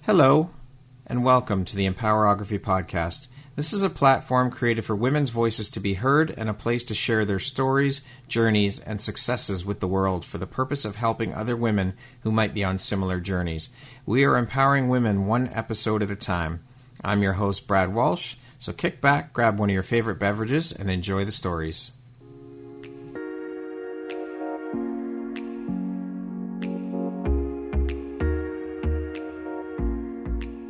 Hello, and welcome to the Empowerography Podcast. This is a platform created for women's voices to be heard and a place to share their stories, journeys, and successes with the world for the purpose of helping other women who might be on similar journeys. We are empowering women one episode at a time. I'm your host, Brad Walsh, so kick back, grab one of your favorite beverages, and enjoy the stories.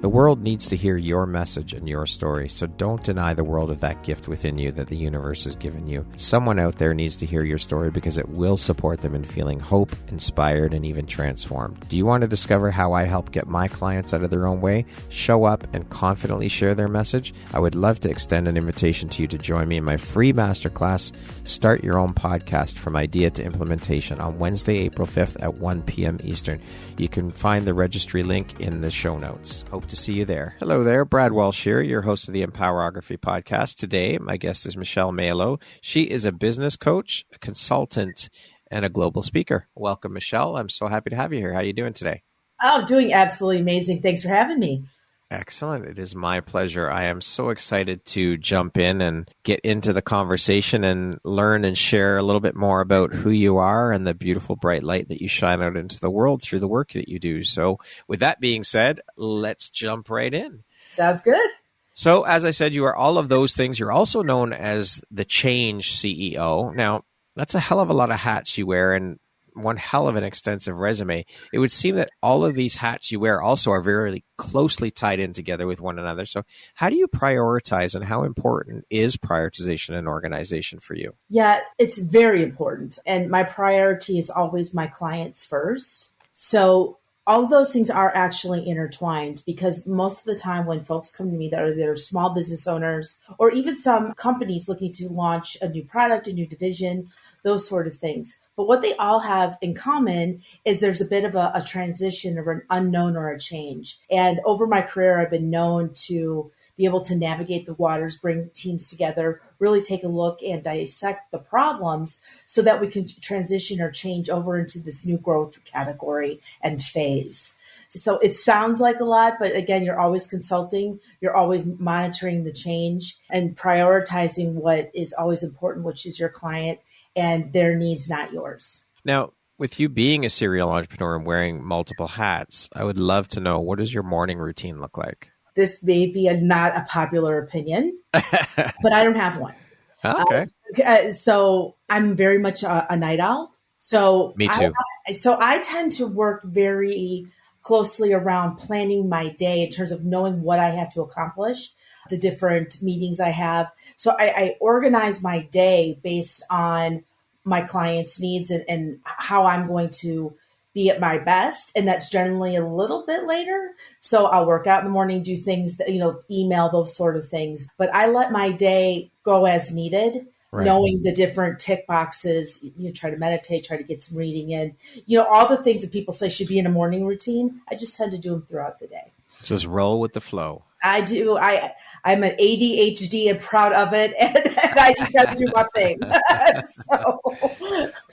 The world needs to hear your message and your story, so don't deny the world of that gift within you that the universe has given you. Someone out there needs to hear your story because it will support them in feeling hope, inspired, and even transformed. Do you want to discover how I help get my clients out of their own way, show up, and confidently share their message? I would love to extend an invitation to you to join me in my free masterclass, Start Your Own Podcast from Idea to Implementation, on Wednesday, April 5th at 1 p.m. Eastern. You can find the registry link in the show notes. Hope to see you there. Hello there, Brad Walsh here, your host of the Empowerography Podcast. Today, my guest is Michele Malo. She is a business coach, a consultant, and a global speaker. Welcome, Michele. I'm so happy to have you here. How are you doing today? Oh, doing absolutely amazing. Thanks for having me. Excellent. It is my pleasure. I am so excited to jump in and get into the conversation and learn and share a little bit more about who you are and the beautiful bright light that you shine out into the world through the work that you do. So with that being said, let's jump right in. Sounds good. So as I said, you are all of those things. You're also known as the Change CEO. Now, that's a hell of a lot of hats you wear and one hell of an extensive resume. It would seem that all of these hats you wear also are very closely tied in together with one another. So how do you prioritize, and how important is prioritization in organization for you? Yeah, it's very important. And my priority is always my clients first. So all of those things are actually intertwined, because most of the time when folks come to me that are either small business owners or even some companies looking to launch a new product, a new division, those sort of things. But what they all have in common is there's a bit of a transition or an unknown or a change. And over my career, I've been known to be able to navigate the waters, bring teams together, really take a look and dissect the problems so that we can transition or change over into this new growth category and phase. So it sounds like a lot, but again, you're always consulting, you're always monitoring the change and prioritizing what is always important, which is your client and their needs, not yours. Now, with you being a serial entrepreneur and wearing multiple hats, I would love to know, what does your morning routine look like? This may be not a popular opinion, but I don't have one. Okay. So I'm very much a night owl. So me too. I tend to work very closely around planning my day in terms of knowing what I have to accomplish, the different meetings I have. So I organize my day based on my clients' needs and how I'm going to be at my best. And that's generally a little bit later. So I'll work out in the morning, do things that, email, those sort of things. But I let my day go as needed, right, knowing the different tick boxes, try to meditate, try to get some reading in, all the things that people say should be in a morning routine. I just tend to do them throughout the day. Just roll with the flow. I do. I'm an ADHD and proud of it. And I just have to do my thing. So,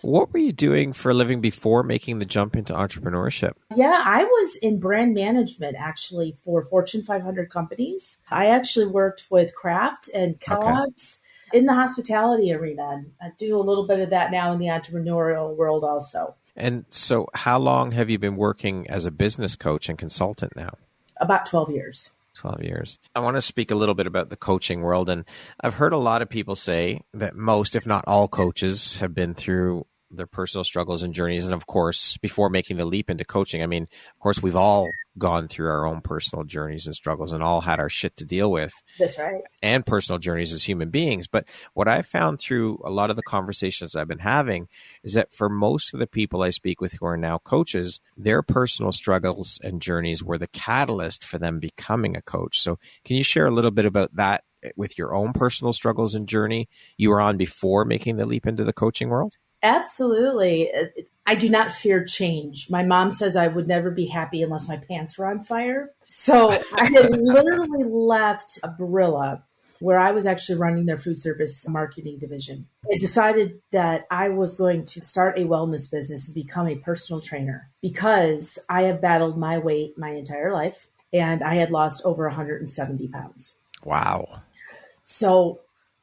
what were you doing for a living before making the jump into entrepreneurship? Yeah, I was in brand management actually for Fortune 500 companies. I actually worked with Kraft and Kellogg's in the hospitality arena. I do a little bit of that now in the entrepreneurial world also. And so how long have you been working as a business coach and consultant now? About 12 years. 12 years. I want to speak a little bit about the coaching world. And I've heard a lot of people say that most, if not all, coaches have been through their personal struggles and journeys. And of course, before making the leap into coaching, of course, we've all gone through our own personal journeys and struggles and all had our shit to deal with. That's right. And personal journeys as human beings. But what I found through a lot of the conversations I've been having is that for most of the people I speak with who are now coaches, their personal struggles and journeys were the catalyst for them becoming a coach. So can you share a little bit about that with your own personal struggles and journey you were on before making the leap into the coaching world? Absolutely. I do not fear change. My mom says I would never be happy unless my pants were on fire. So I had literally left Barilla, where I was actually running their food service marketing division. I decided that I was going to start a wellness business and become a personal trainer because I have battled my weight my entire life. and I had lost over 170 pounds. Wow. So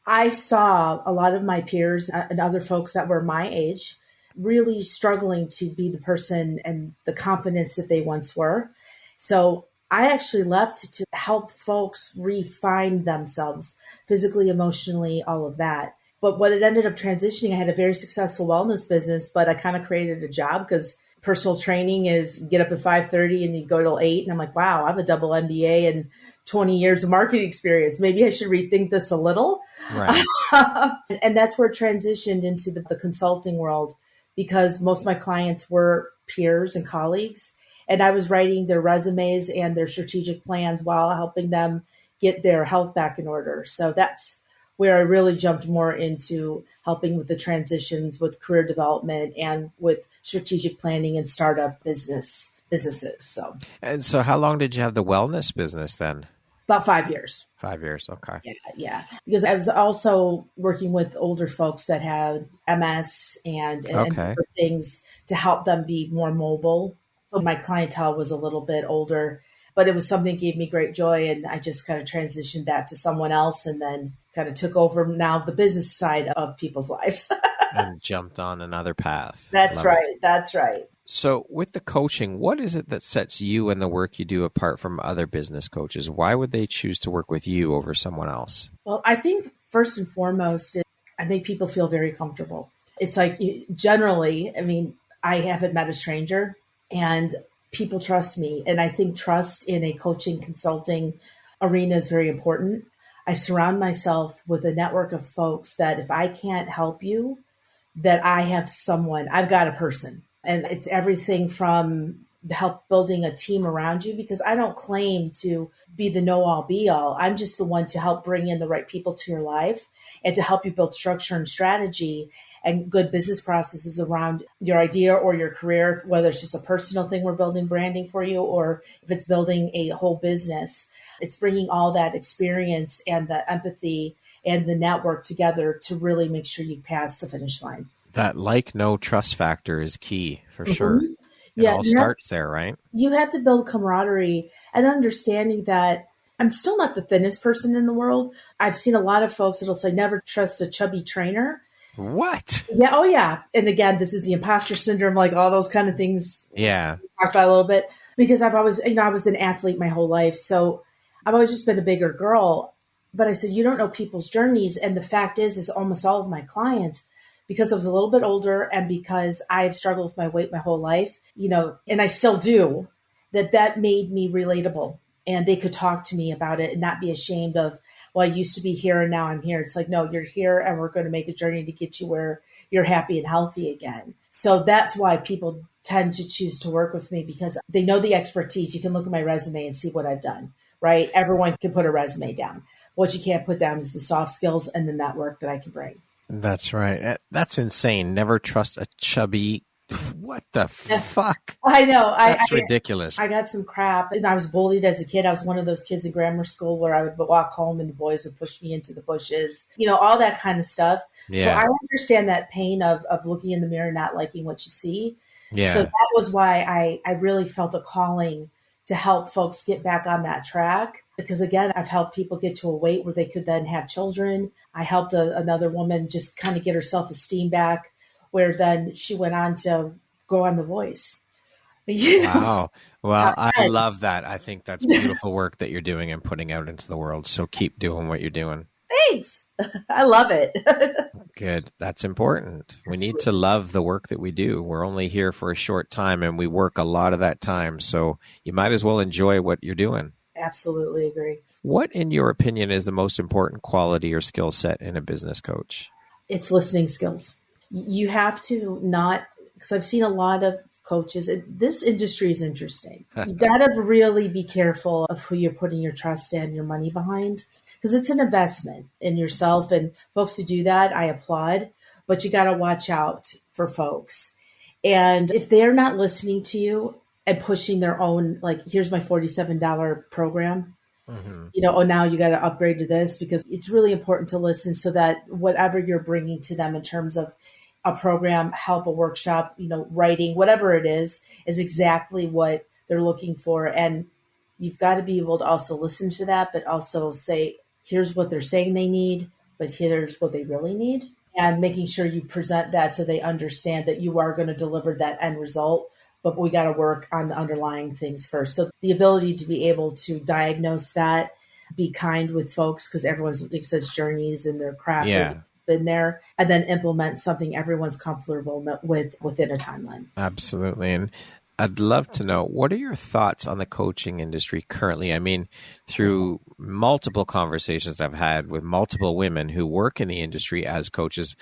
I saw a lot of my peers and other folks that were my age really struggling to be the person and the confidence that they once were. So I actually left to help folks refine themselves physically, emotionally, all of that. But what it ended up transitioning, I had a very successful wellness business, but I kind of created a job because personal training is get up at 5:30 and you go till 8. And I'm like, wow, I have a double MBA and 20 years of marketing experience. Maybe I should rethink this a little. Right. And that's where it transitioned into the consulting world, because most of my clients were peers and colleagues. And I was writing their resumes and their strategic plans while helping them get their health back in order. So that's where I really jumped more into helping with the transitions with career development and with strategic planning and startup businesses. And so how long did you have the wellness business then? About 5 years. 5 years. Okay. Yeah. Because I was also working with older folks that had MS and different things to help them be more mobile. So my clientele was a little bit older, but it was something that gave me great joy. And I just kind of transitioned that to someone else and then kind of took over now the business side of people's lives. And jumped on another path. That's right. So with the coaching, what is it that sets you and the work you do apart from other business coaches? Why would they choose to work with you over someone else? Well, I think first and foremost, I make people feel very comfortable. It's like generally, I mean, I haven't met a stranger and people trust me. And I think trust in a coaching consulting arena is very important. I surround myself with a network of folks that if I can't help you, that I have someone, I've got a person. And it's everything from help building a team around you, because I don't claim to be the know-all be-all. I'm just the one to help bring in the right people to your life and to help you build structure and strategy and good business processes around your idea or your career, whether it's just a personal thing we're building branding for you, or if it's building a whole business. It's bringing all that experience and the empathy and the network together to really make sure you pass the finish line. That know, trust factor is key for sure. It all starts there, right? You have to build camaraderie and understanding that I'm still not the thinnest person in the world. I've seen a lot of folks that'll say, never trust a chubby trainer. What? Yeah. Oh, yeah. And again, this is the imposter syndrome, like all those kind of things. Yeah. We talked about a little bit, because I've always, I was an athlete my whole life. So I've always just been a bigger girl. But I said, you don't know people's journeys. And the fact is almost all of my clients, because I was a little bit older and because I've struggled with my weight my whole life, and I still do, that made me relatable. And they could talk to me about it and not be ashamed of, well, I used to be here and now I'm here. It's like, no, you're here and we're going to make a journey to get you where you're happy and healthy again. So that's why people tend to choose to work with me, because they know the expertise. You can look at my resume and see what I've done, right? Everyone can put a resume down. What you can't put down is the soft skills and the network that I can bring. That's right. That's insane. Never trust a chubby. What the fuck? I know. That's ridiculous. I got some crap. And I was bullied as a kid. I was one of those kids in grammar school where I would walk home and the boys would push me into the bushes, all that kind of stuff. Yeah. So I understand that pain of looking in the mirror, not liking what you see. Yeah. So that was why I really felt a calling to help folks get back on that track. Because again, I've helped people get to a weight where they could then have children. I helped another woman just kind of get her self-esteem back, where then she went on to go on The Voice. Wow. Well, I love that. I think that's beautiful work that you're doing and putting out into the world. So keep doing what you're doing. Thanks. I love it. Good. That's important. We need to love the work that we do. We're only here for a short time and we work a lot of that time. So you might as well enjoy what you're doing. Absolutely agree. What, in your opinion, is the most important quality or skill set in a business coach? It's listening skills. You have to not, because I've seen a lot of coaches, this industry is interesting. You got to really be careful of who you're putting your trust and your money behind, because it's an investment in yourself. And folks who do that, I applaud, but you got to watch out for folks. And if they're not listening to you and pushing their own, like, here's my $47 program, now you got to upgrade to this, because it's really important to listen so that whatever you're bringing to them in terms of a program, help, a workshop, writing, whatever it is exactly what they're looking for. And you've got to be able to also listen to that, but also say, here's what they're saying they need, but here's what they really need. And making sure you present that so they understand that you are going to deliver that end result, but we got to work on the underlying things first. So the ability to be able to diagnose that, be kind with folks, because everyone's, like says, journeys and their craft has been there, and then implement something everyone's comfortable with within a timeline. Absolutely. And I'd love to know, what are your thoughts on the coaching industry currently? I mean, through multiple conversations that I've had with multiple women who work in the industry as coaches,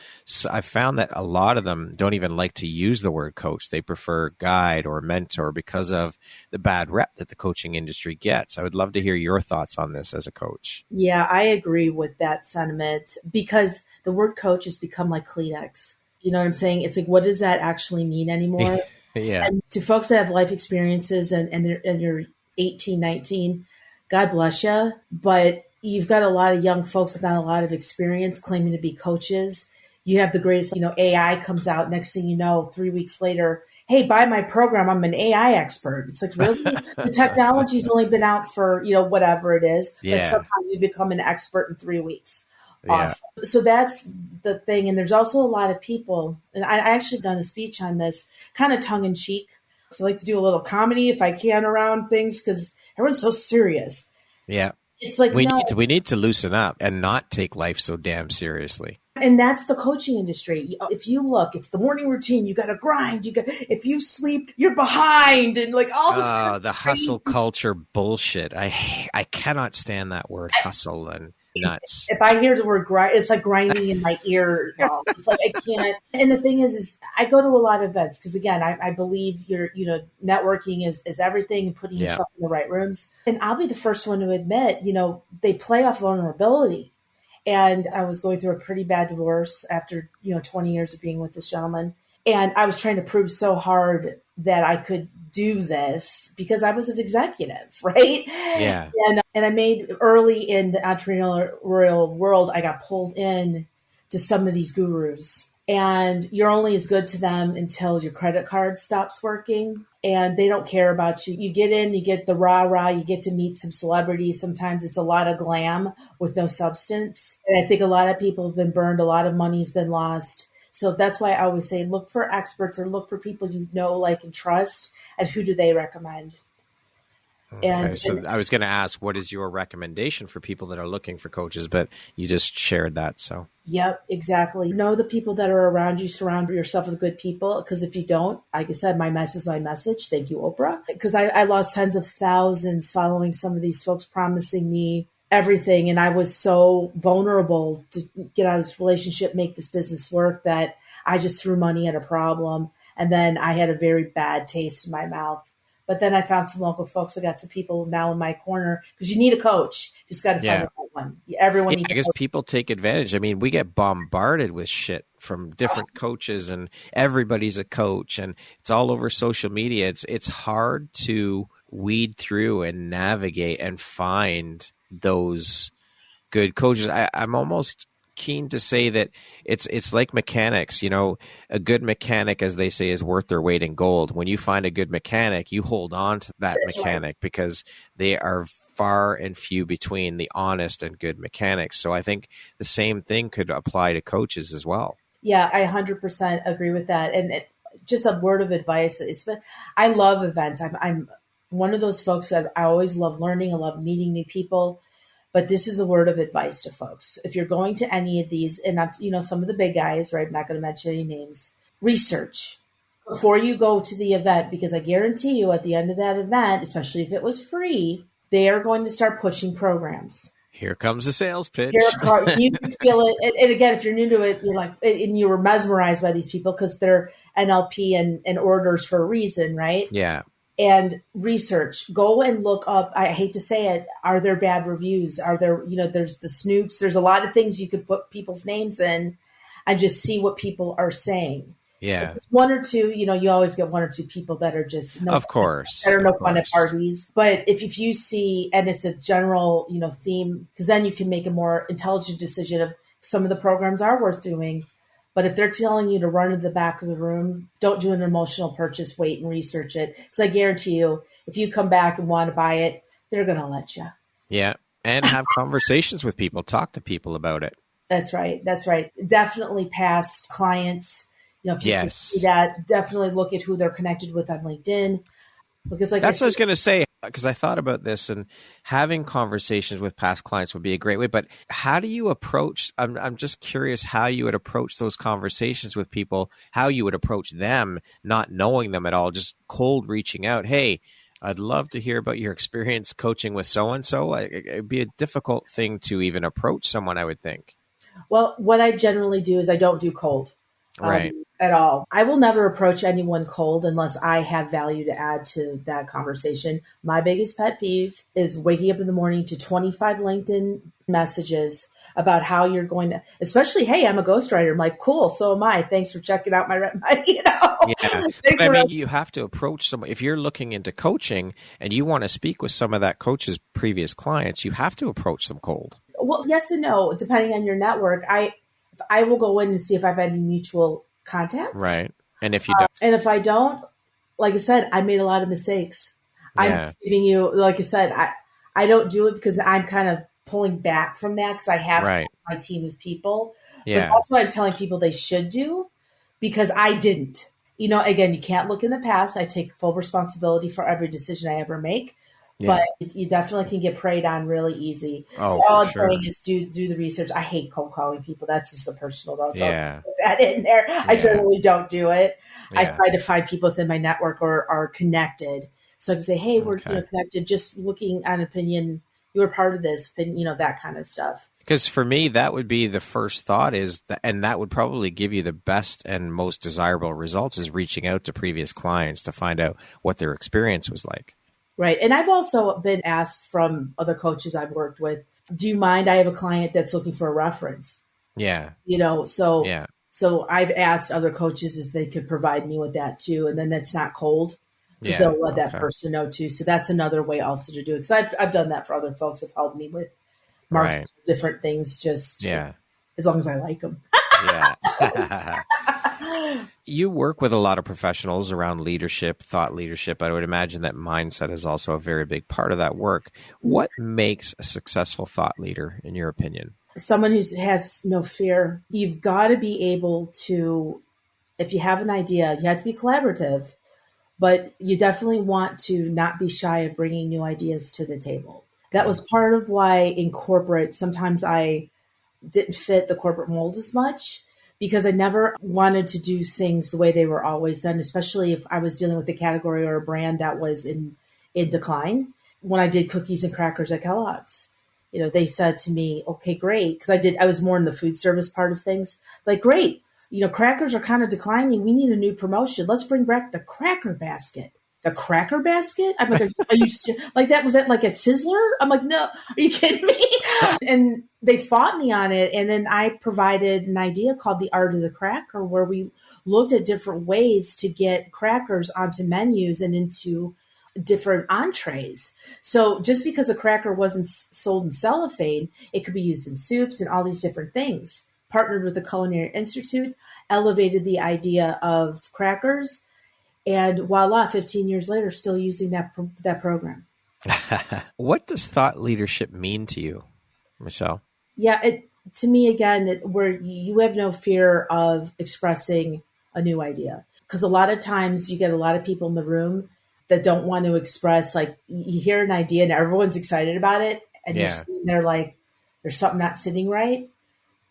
I've found that a lot of them don't even like to use the word coach. They prefer guide or mentor because of the bad rep that the coaching industry gets. I would love to hear your thoughts on this as a coach. Yeah, I agree with that sentiment, because the word coach has become like Kleenex. You know what I'm saying? It's like, what does that actually mean anymore? Yeah. And to folks that have life experiences and you're 18, 19, God bless you. But you've got a lot of young folks without a lot of experience claiming to be coaches. You have the greatest, AI comes out. Next thing you know, 3 weeks later, hey, buy my program. I'm an AI expert. It's like, really? The technology's only been out for, whatever it is. Yeah. But somehow you become an expert in 3 weeks. Yeah. Awesome. So that's the thing. And there's also a lot of people, and I actually done a speech on this, kind of tongue in cheek. So I like to do a little comedy if I can around things, because everyone's so serious. Yeah. It's like, we need to loosen up and not take life so damn seriously. And that's the coaching industry. If you look, it's the morning routine. You got to grind. If you sleep, you're behind, and like all this. The hustle culture bullshit. I cannot stand that word hustle and nuts. If I hear the word grind, it's like grinding in my ear. It's like I can't. And the thing is I go to a lot of events because, again, I believe networking is everything, and putting yourself in the right rooms. And I'll be the first one to admit, they play off vulnerability. And I was going through a pretty bad divorce after, 20 years of being with this gentleman. And I was trying to prove so hard that I could do this because I was an executive, right? Yeah. And I made early in the entrepreneurial world, I got pulled in to some of these gurus. And you're only as good to them until your credit card stops working. And they don't care about you. You get in, you get the rah-rah, you get to meet some celebrities. Sometimes it's a lot of glam with no substance. And I think a lot of people have been burned. A lot of money's been lost. So that's why I always say, look for experts or look for people you know, like, and trust. And who do they recommend? Okay, so I was going to ask, what is your recommendation for people that are looking for coaches? But you just shared that. So. Yep, exactly. Know the people that are around you. Surround yourself with good people. Because if you don't, like I said, my message is my message. Thank you, Oprah. Because I lost tens of thousands following some of these folks promising me everything. And I was so vulnerable to get out of this relationship, make this business work, that I just threw money at a problem. And then I had a very bad taste in my mouth. But then I found some local folks. I got some people now in my corner, because you need a coach. You just got to find the right one. Everyone needs a coach. I guess people take advantage. I mean, we get bombarded with shit from different coaches, and everybody's a coach, and it's all over social media. It's hard to weed through and navigate and find those good coaches. I'm almost keen to say that it's like mechanics. A good mechanic, as they say, is worth their weight in gold. When you find a good mechanic, you hold on to that mechanic, because they are far and few between, the honest and good mechanics. So I think the same thing could apply to coaches as well. Yeah, I 100% agree with that. And just a word of advice. I love events. I'm one of those folks that I always love learning. I love meeting new people. But this is a word of advice to folks. If you're going to any of these, and some of the big guys, right? I'm not going to mention any names. Research before you go to the event, because I guarantee you at the end of that event, especially if it was free, they are going to start pushing programs. Here comes the sales pitch. You can feel it. And again, if you're new to it, you're like, and you were mesmerized by these people because they're NLP and orders for a reason, right? Yeah. And research, go and look up. I hate to say it. Are there bad reviews? Are there, there's the Snoops. There's a lot of things you could put people's names in and just see what people are saying. Yeah. If it's one or two, you always get one or two people that are just, of course, that are no fun at parties. But if you see, and it's a general, theme, because then you can make a more intelligent decision of some of the programs are worth doing. But if they're telling you to run to the back of the room, don't do an emotional purchase, wait and research it. Because I guarantee you, if you come back and want to buy it, they're going to let you. Yeah. And have conversations with people, talk to people about it. That's right. That's right. Definitely past clients. If you can see that, definitely look at who they're connected with on LinkedIn. Because that's what I was going to say, because I thought about this, and having conversations with past clients would be a great way. But how do you approach, I'm just curious how you would approach those conversations with people, how you would approach them, not knowing them at all, just cold reaching out. Hey, I'd love to hear about your experience coaching with so-and-so. It'd be a difficult thing to even approach someone, I would think. Well, what I generally do is I don't do cold. Right. At all. I will never approach anyone cold unless I have value to add to that conversation. My biggest pet peeve is waking up in the morning to 25 LinkedIn messages about how you're going to, especially, hey, I'm a ghostwriter. I'm like, cool, so am I. Thanks for checking out my Yeah. You have to approach someone. If you're looking into coaching and you want to speak with some of that coach's previous clients, you have to approach them cold. Well, yes and no, depending on your network. I will go in and see if I've had any mutual contacts. Right. And if you don't. And if I don't, like I said, I made a lot of mistakes. Yeah. I'm giving you, like I said, I don't do it because I'm kind of pulling back from that because I have my team of people. Yeah. But that's what I'm telling people they should do because I didn't. Again, you can't look in the past. I take full responsibility for every decision I ever make. Yeah. But you definitely can get preyed on really easy. So all I'm saying is do the research. I hate cold calling people. That's just a personal note. So I'll put that in there. I generally don't do it. I try to find people within my network or are connected. So I can say, hey, we're connected. Just looking on opinion. You were part of this, that kind of stuff. Because for me, that would be the first thought and that would probably give you the best and most desirable results is reaching out to previous clients to find out what their experience was like. Right. And I've also been asked from other coaches I've worked with, do you mind? I have a client that's looking for a reference. Yeah. So I've asked other coaches if they could provide me with that too. And then that's not cold because they'll let that person know too. So that's another way also to do it. Because I've done that for other folks who've helped me with different things just as long as I like them. Yeah. You work with a lot of professionals around leadership, thought leadership. I would imagine that mindset is also a very big part of that work. What makes a successful thought leader, in your opinion? Someone who has no fear. You've got to be able to, if you have an idea, you have to be collaborative, but you definitely want to not be shy of bringing new ideas to the table. That was part of why in corporate, sometimes I didn't fit the corporate mold as much. Because I never wanted to do things the way they were always done, especially if I was dealing with a category or a brand that was in decline. When I did cookies and crackers at Kellogg's, they said to me, okay, great. Because I was more in the food service part of things. Like, great, crackers are kind of declining. We need a new promotion. Let's bring back the cracker basket. The cracker basket? I'm like, are you like that? Was that like at Sizzler? I'm like, no, are you kidding me? And they fought me on it. And then I provided an idea called the art of the cracker, where we looked at different ways to get crackers onto menus and into different entrees. So just because a cracker wasn't sold in cellophane, it could be used in soups and all these different things. Partnered with the Culinary Institute, elevated the idea of crackers. And voila, 15 years later, still using that program. What does thought leadership mean to you, Michele? Yeah, to me, again, where you have no fear of expressing a new idea. Because a lot of times you get a lot of people in the room that don't want to express, like you hear an idea and everyone's excited about it. And you're sitting there like, there's something not sitting right.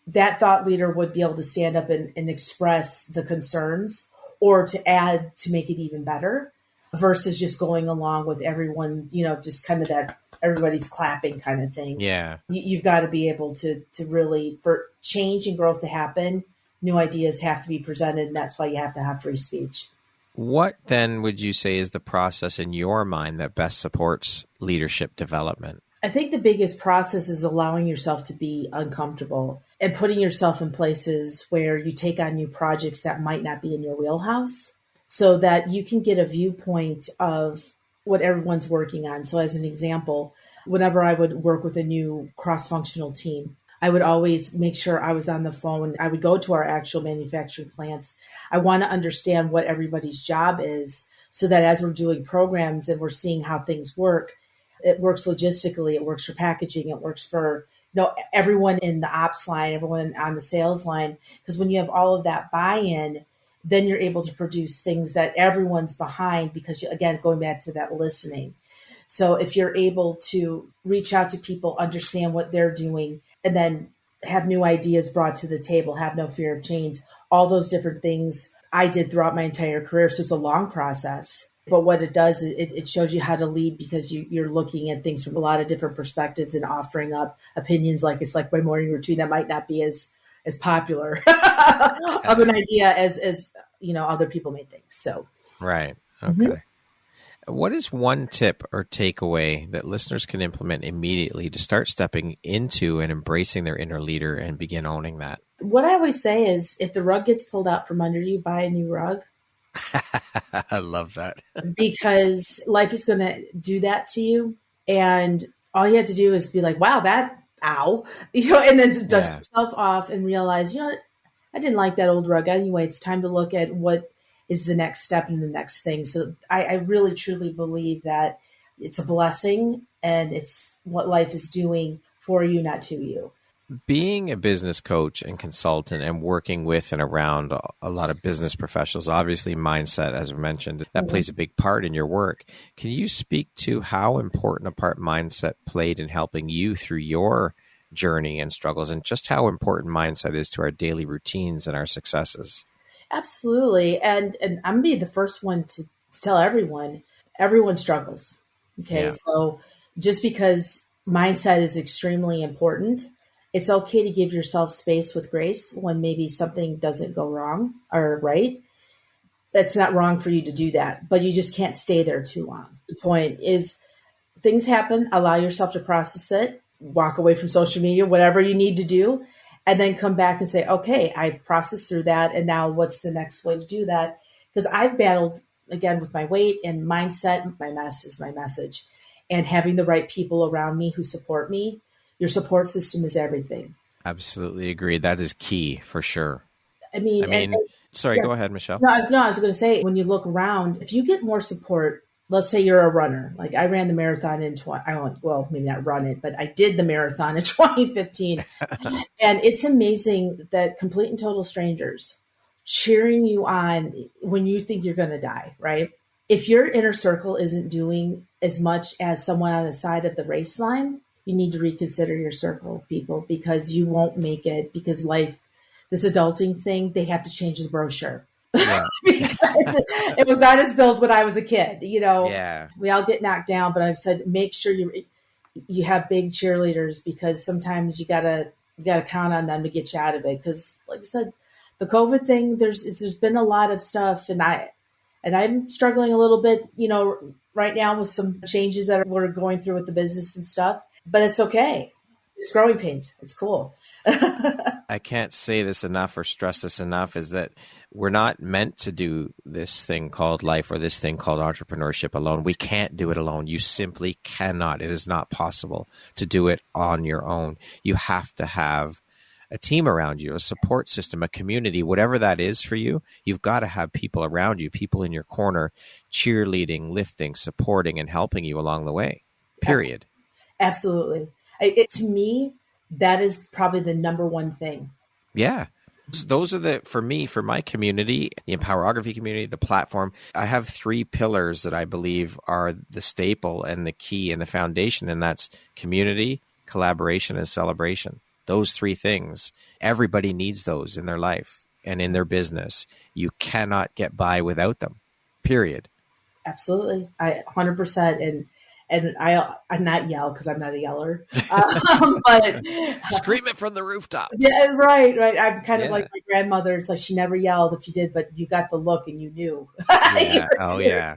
That thought leader would be able to stand up and express the concerns or to add to make it even better versus just going along with everyone, just kind of that everybody's clapping kind of thing. Yeah. You've got to be able to really, for change and growth to happen, new ideas have to be presented. And that's why you have to have free speech. What then would you say is the process in your mind that best supports leadership development? I think the biggest process is allowing yourself to be uncomfortable and putting yourself in places where you take on new projects that might not be in your wheelhouse so that you can get a viewpoint of what everyone's working on. So as an example, whenever I would work with a new cross-functional team, I would always make sure I was on the phone. I would go to our actual manufacturing plants. I want to understand what everybody's job is so that as we're doing programs and we're seeing how things work, It works logistically. It works for packaging. It works for, everyone in the ops line, everyone on the sales line. Because when you have all of that buy-in, then you're able to produce things that everyone's behind because, again, going back to that listening. So if you're able to reach out to people, understand what they're doing, and then have new ideas brought to the table, have no fear of change, all those different things I did throughout my entire career. So it's a long process. But what it does, it shows you how to lead because you're looking at things from a lot of different perspectives and offering up opinions. Like it's like my morning routine that might not be as popular of an idea as other people may think. So right. Okay. What is one tip or takeaway that listeners can implement immediately to start stepping into and embracing their inner leader and begin owning that? What I always say is if the rug gets pulled out from under you, buy a new rug. I love that. Because life is going to do that to you. And all you have to do is be like, wow, ow, and then dust yourself off and realize, I didn't like that old rug anyway. It's time to look at what is the next step and the next thing. So I really, truly believe that it's a blessing and it's what life is doing for you, not to you. Being a business coach and consultant and working with and around a lot of business professionals, obviously mindset, as I mentioned, that plays a big part in your work. Can you speak to how important a part mindset played in helping you through your journey and struggles, and just how important mindset is to our daily routines and our successes? Absolutely. And I'm going to be the first one to tell everyone struggles. Okay. Yeah. So just because mindset is extremely important, it's okay to give yourself space with grace when maybe something doesn't go wrong or right. That's not wrong for you to do that, but you just can't stay there too long. The point is things happen, allow yourself to process it, walk away from social media, whatever you need to do, and then come back and say, okay, I've processed through that. And now what's the next way to do that? Because I've battled again with my weight and mindset. My mess is my message, and having the right people around me who support me. Your support system is everything. Absolutely agree. That is key for sure. I mean, sorry, go ahead, Michelle. No, I was going to say, when you look around, if you get more support, let's say you're a runner. Like I ran the marathon in maybe not run it, but I did the marathon in 2015. And it's amazing that complete and total strangers cheering you on when you think you're going to die, right? If your inner circle isn't doing as much as someone on the side of the race line, you need to reconsider your circle of people because you won't make it because life, this adulting thing, they have to change the brochure. Yeah. It was not as built when I was a kid, Yeah. We all get knocked down, but I've said, make sure you have big cheerleaders because sometimes you gotta count on them to get you out of it. Because like I said, the COVID thing, there's been a lot of stuff and I'm struggling a little bit, right now with some changes that we're going through with the business and stuff. But it's okay. It's growing pains. It's cool. I can't say this enough or stress this enough is that we're not meant to do this thing called life or this thing called entrepreneurship alone. We can't do it alone. You simply cannot. It is not possible to do it on your own. You have to have a team around you, a support system, a community, whatever that is for you. You've got to have people around you, people in your corner, cheerleading, lifting, supporting, and helping you along the way, period. Absolutely. To me, that is probably the number one thing. Yeah. Those are for my community, the Empowerography community, the platform, I have 3 pillars that I believe are the staple and the key and the foundation, and that's community, collaboration, and celebration. Those 3 things, everybody needs those in their life and in their business. You cannot get by without them, period. Absolutely. 100%. And I'm not yell because I'm not a yeller, but scream it from the rooftops. Yeah, right. I'm kind of like my grandmother. It's like she never yelled if you did, but you got the look and you knew. Yeah.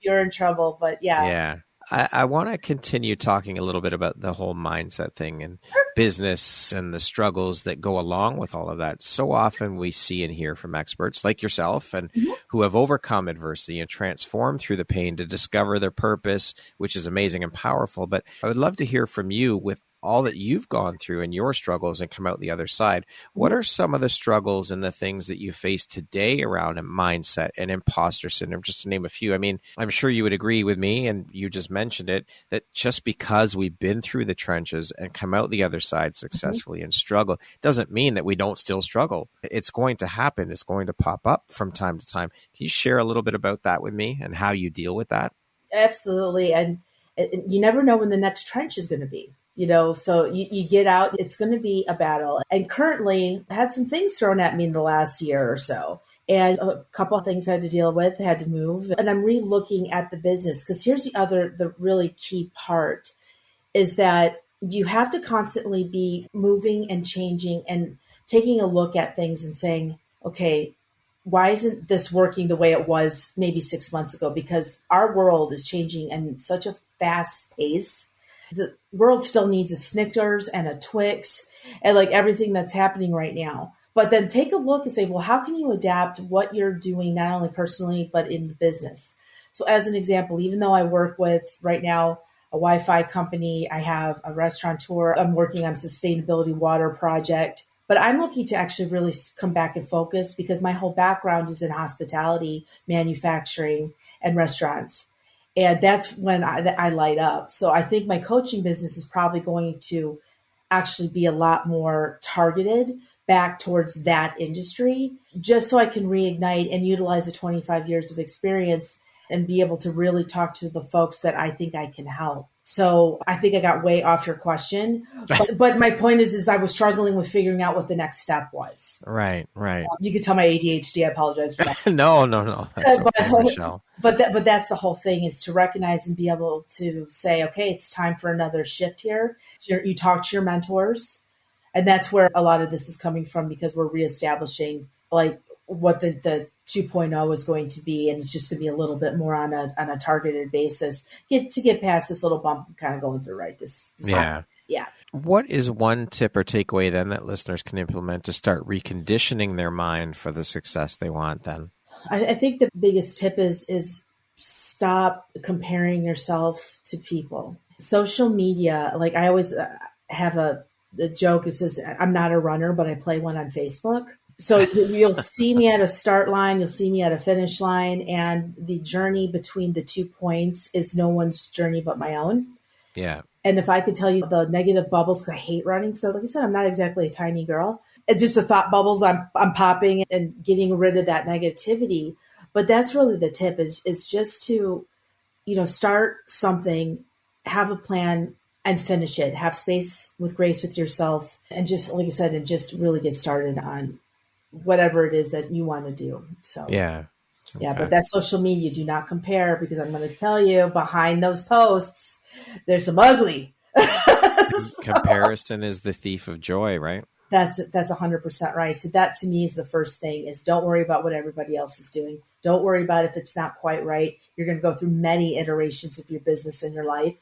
You're in trouble, but yeah. Yeah. I want to continue talking a little bit about the whole mindset thing and business and the struggles that go along with all of that. So often we see and hear from experts like yourself and who have overcome adversity and transformed through the pain to discover their purpose, which is amazing and powerful. But I would love to hear from you with all that you've gone through and your struggles and come out the other side, what are some of the struggles and the things that you face today around a mindset and imposter syndrome, just to name a few? I mean, I'm sure you would agree with me, and you just mentioned it, that just because we've been through the trenches and come out the other side successfully and struggle doesn't mean that we don't still struggle. It's going to happen. It's going to pop up from time to time. Can you share a little bit about that with me and how you deal with that? Absolutely. And you never know when the next trench is going to be. So you get out, it's going to be a battle. And currently, I had some things thrown at me in the last year or so. And a couple of things I had to deal with, I had to move. And I'm re-looking at the business, because here's the really key part is that you have to constantly be moving and changing and taking a look at things and saying, okay, why isn't this working the way it was maybe 6 months ago? Because our world is changing in such a fast pace. The world still needs a Snickers and a Twix and like everything that's happening right now. But then take a look and say, well, how can you adapt what you're doing, not only personally, but in business? So as an example, even though I work with right now a Wi-Fi company, I have a restaurateur, I'm working on a sustainability water project, but I'm looking to actually really come back and focus, because my whole background is in hospitality, manufacturing, and restaurants. And that's when I light up. So I think my coaching business is probably going to actually be a lot more targeted back towards that industry, just so I can reignite and utilize the 25 years of experience and be able to really talk to the folks that I think I can help. So I think I got way off your question, but my point is I was struggling with figuring out what the next step was. Right. You could tell my ADHD. I apologize for that. No. That's okay, Michelle. But that's the whole thing, is to recognize and be able to say, okay, it's time for another shift here. You talk to your mentors, and that's where a lot of this is coming from, because we're reestablishing like what the 2.0 is going to be, and it's just going to be a little bit more on a targeted basis. Get past this little bump I'm kind of going through right this time. Yeah. What is one tip or takeaway then that listeners can implement to start reconditioning their mind for the success they want then? I think the biggest tip is stop comparing yourself to people. Social media, like I always have the joke, it says, I'm not a runner, but I play one on Facebook. So you'll see me at a start line, you'll see me at a finish line, and the journey between the 2 points is no one's journey but my own. Yeah. And if I could tell you the negative bubbles, because I hate running. So like I said, I'm not exactly a tiny girl. It's just the thought bubbles I'm popping and getting rid of that negativity. But that's really the tip is just to, start something, have a plan, and finish it. Have space with grace with yourself. And just, like I said, and just really get started on whatever it is that you want to do. So, yeah. Okay. Yeah, but that social media, do not compare, because I'm going to tell you, behind those posts, there's some ugly. Comparison is the thief of joy, right? That's 100% right. So that to me is the first thing, is don't worry about what everybody else is doing. Don't worry about if it's not quite right. You're going to go through many iterations of your business and your life,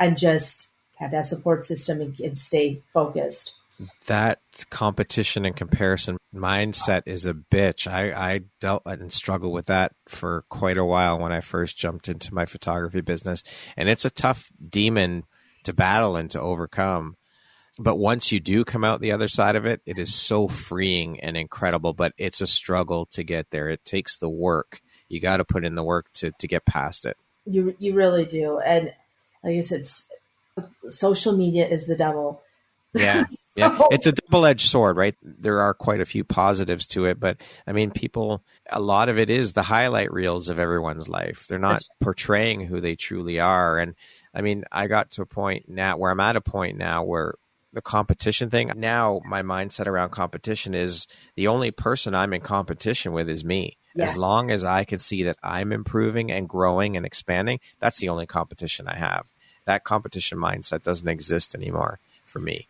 and just have that support system and stay focused. That competition and comparison mindset is a bitch. I dealt and struggled with that for quite a while when I first jumped into my photography business. And it's a tough demon to battle and to overcome. But once you do come out the other side of it, it is so freeing and incredible. But it's a struggle to get there. It takes the work. You got to put in the work to get past it. You really do. And like I said, social media is the devil. Yeah. Yeah. It's a double-edged sword, right? There are quite a few positives to it, but I mean, a lot of it is the highlight reels of everyone's life. They're not portraying who they truly are. And I mean, I got to a point now where I'm at a point now where the competition thing, now my mindset around competition is the only person I'm in competition with is me. Yes. As long as I can see that I'm improving and growing and expanding, that's the only competition I have. That competition mindset doesn't exist anymore for me.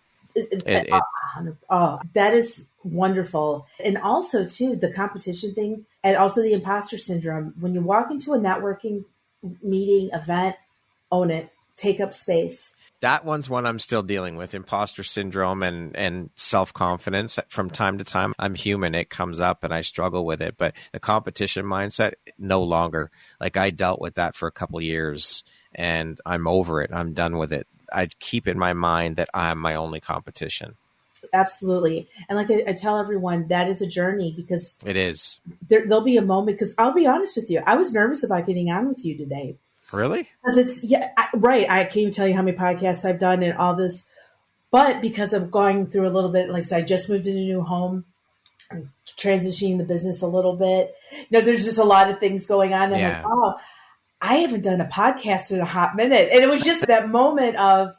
That is wonderful. And also too, the competition thing, and also the imposter syndrome. When you walk into a networking meeting, event, own it, take up space. That one's one I'm still dealing with, imposter syndrome and self-confidence. From time to time, I'm human. It comes up and I struggle with it. But the competition mindset, no longer. Like I dealt with that for a couple of years and I'm over it. I'm done with it. I'd keep in my mind that I'm my only competition. Absolutely. And like I tell everyone, that is a journey, because It is. there'll be a moment, because I'll be honest with you, I was nervous about getting on with you today. Really? Because right. I can't even tell you how many podcasts I've done and all this, but because I'm going through a little bit, like I said, I just moved in a new home, I'm transitioning the business a little bit. There's just a lot of things going on. And I'm like, oh, I haven't done a podcast in a hot minute. And it was just that moment of,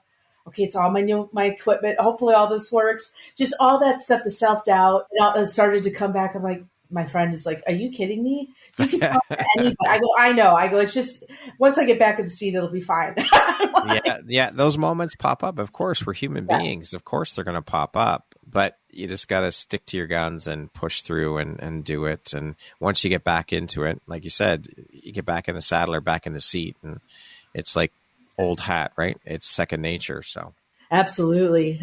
okay, it's all my equipment. Hopefully all this works. Just all that stuff, the self-doubt, it started to come back. I'm like, my friend is like, are you kidding me? You can talk to anybody. I go, I know. I go, it's just, once I get back in the seat, it'll be fine. Yeah. Those moments pop up. Of course, we're human beings. Of course, they're going to pop up. But you just got to stick to your guns and push through and do it. And once you get back into it, like you said, you get back in the saddle or back in the seat. And it's like old hat, right? It's second nature. So Absolutely.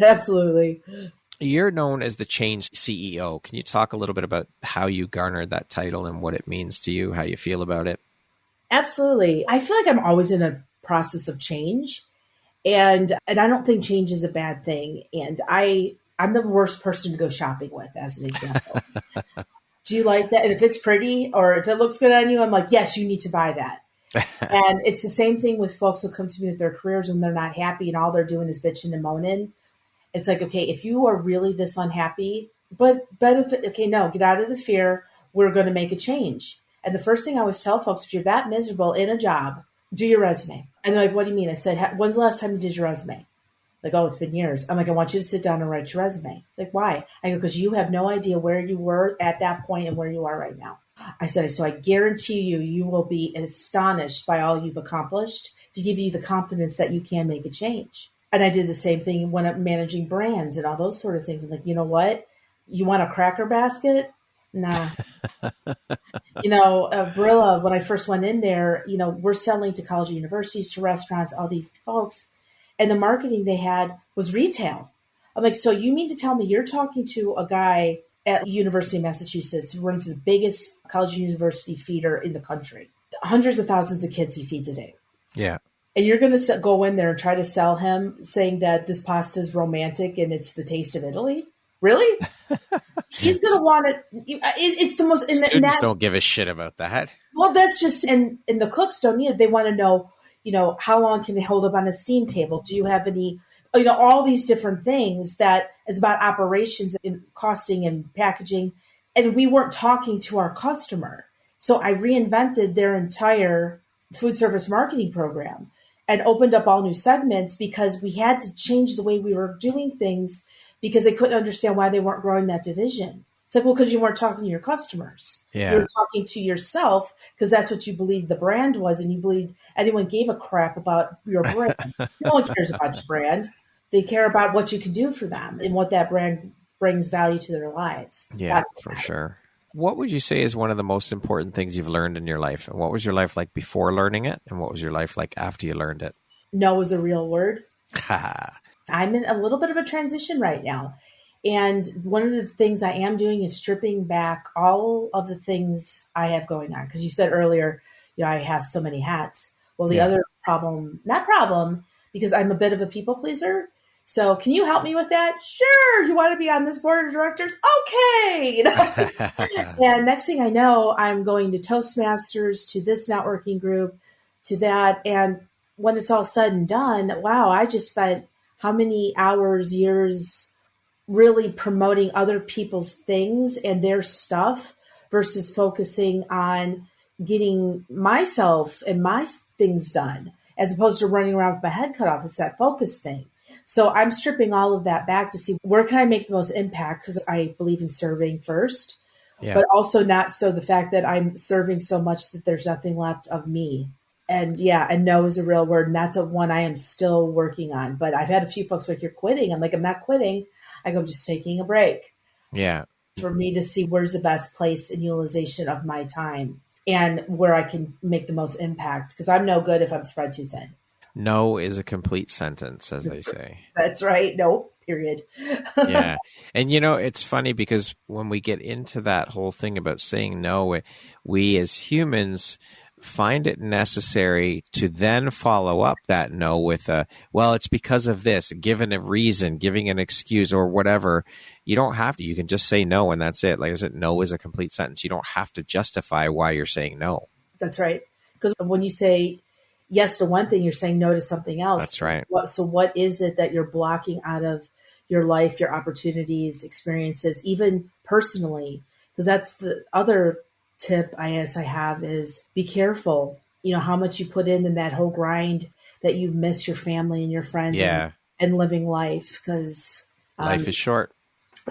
You're known as the Change CEO. Can you talk a little bit about how you garnered that title and what it means to you, how you feel about it? Absolutely. I feel like I'm always in a process of change, and I don't think change is a bad thing. And I'm the worst person to go shopping with, as an example. Do you like that? And if it's pretty or if it looks good on you, I'm like, yes, you need to buy that. And it's the same thing with folks who come to me with their careers when they're not happy and all they're doing is bitching and moaning. It's like, okay, if you are really this unhappy, but benefit, okay, no, get out of the fear. We're going to make a change. And the first thing I always tell folks, if you're that miserable in a job, do your resume. And they're like, what do you mean? I said, when's the last time you did your resume? Like, oh, it's been years. I'm like, I want you to sit down and write your resume. Like, why? I go, because you have no idea where you were at that point and where you are right now. I said, so I guarantee you will be astonished by all you've accomplished to give you the confidence that you can make a change. And I did the same thing when I'm managing brands and all those sort of things. I'm like, you know what? You want a cracker basket? Nah. Barilla, when I first went in there, we're selling to college and universities, to restaurants, all these folks. And the marketing they had was retail. I'm like, so you mean to tell me you're talking to a guy at University of Massachusetts who runs the biggest college and university feeder in the country, hundreds of thousands of kids he feeds a day. Yeah. And you're going to go in there and try to sell him saying that this pasta is romantic and it's the taste of Italy? Really? He's going to want it. It's the most... Students don't give a shit about that. Well, that's just... And the cooks don't need it. They want to know, how long can they hold up on a steam table? Do you have any... all these different things that is about operations and costing and packaging. And we weren't talking to our customer. So I reinvented their entire food service marketing program and opened up all new segments because we had to change the way we were doing things because they couldn't understand why they weren't growing that division. It's like, well, because you weren't talking to your customers. Yeah. You were talking to yourself because that's what you believed the brand was. And you believed anyone gave a crap about your brand. No one cares about your brand. They care about what you can do for them and what that brand brings value to their lives. Yeah, for sure. What would you say is one of the most important things you've learned in your life? And what was your life like before learning it? And what was your life like after you learned it? No is a real word. I'm in a little bit of a transition right now. And one of the things I am doing is stripping back all of the things I have going on. Because you said earlier, I have so many hats. Well, the other not problem, because I'm a bit of a people pleaser. So can you help me with that? Sure. You want to be on this board of directors? Okay. And next thing I know, I'm going to Toastmasters, to this networking group, to that. And when it's all said and done, wow, I just spent how many hours, years really promoting other people's things and their stuff versus focusing on getting myself and my things done, as opposed to running around with my head cut off. It's that focus thing. So I'm stripping all of that back to see where can I make the most impact, because I believe in serving first, but also not so the fact that I'm serving so much that there's nothing left of me. And no is a real word. And that's one I am still working on. But I've had a few folks like, you're quitting. I'm like, I'm not quitting. I go, I'm just taking a break. Yeah. For me to see where's the best place and utilization of my time and where I can make the most impact. Because I'm no good if I'm spread too thin. No is a complete sentence, as they say. That's right. No, period. Yeah. And, it's funny because when we get into that whole thing about saying no, we as humans find it necessary to then follow up that no with well, it's because of this, given a reason, giving an excuse or whatever. You don't have to. You can just say no and that's it. Like I said, no is a complete sentence. You don't have to justify why you're saying no. That's right. Because when you say yes to one thing, you're saying no to something else. That's right. So what is it that you're blocking out of your life, your opportunities, experiences, even personally? Because that's the other tip I have is be careful, how much you put in that whole grind that you miss your family and your friends and living life. Because life is short.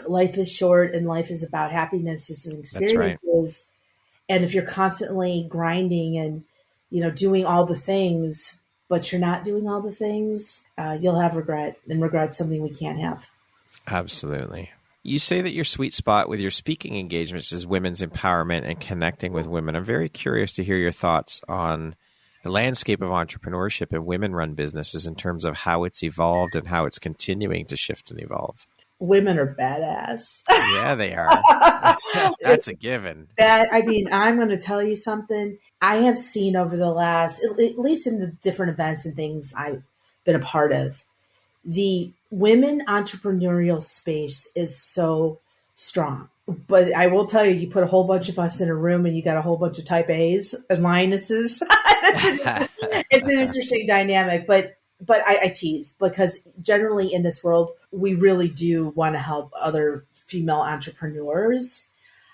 Life is short and life is about happinesses and experiences. Right. And if you're constantly grinding and, doing all the things, but you're not doing all the things, you'll have regret, and regret's something we can't have. Absolutely. You say that your sweet spot with your speaking engagements is women's empowerment and connecting with women. I'm very curious to hear your thoughts on the landscape of entrepreneurship and women-run businesses in terms of how it's evolved and how it's continuing to shift and evolve. Women are badass. Yeah, they are. That's a given. I'm going to tell you something. I have seen over the last, at least in the different events and things I've been a part of, the women entrepreneurial space is so strong. But I will tell you, you put a whole bunch of us in a room and you got a whole bunch of type A's and minuses. It's an interesting dynamic, but I tease because generally in this world, we really do want to help other female entrepreneurs.